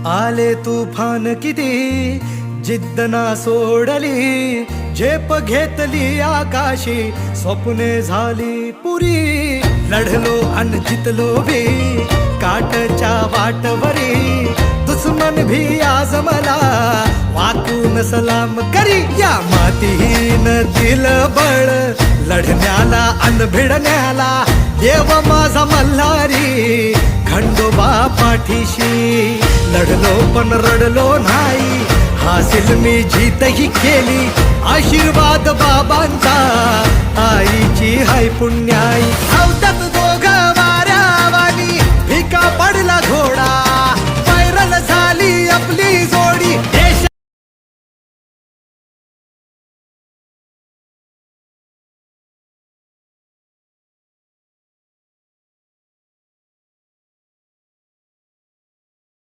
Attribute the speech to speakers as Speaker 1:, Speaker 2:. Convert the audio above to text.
Speaker 1: आले तुफान किती जिद्द ना सोडली, झेप घेतली आकाशी, स्वप्ने झाली पुरी. लढलो अन जितलो भी काटच्या वाटवरी, दुश्मन भी आज मला वाकून सलाम करी. या मातीहीन दिल बळ लढण्याला अन भिडण्याला, देव माझा मल्हारी खंडोबा पाठीशी. लढलो पण रडलो नाही, हासिल मी जीतही केली, आशीर्वाद बाबांचा आईची हाय पुण्याई. धावतात दोघं वाऱ्यावानी, फिका पडला घोडा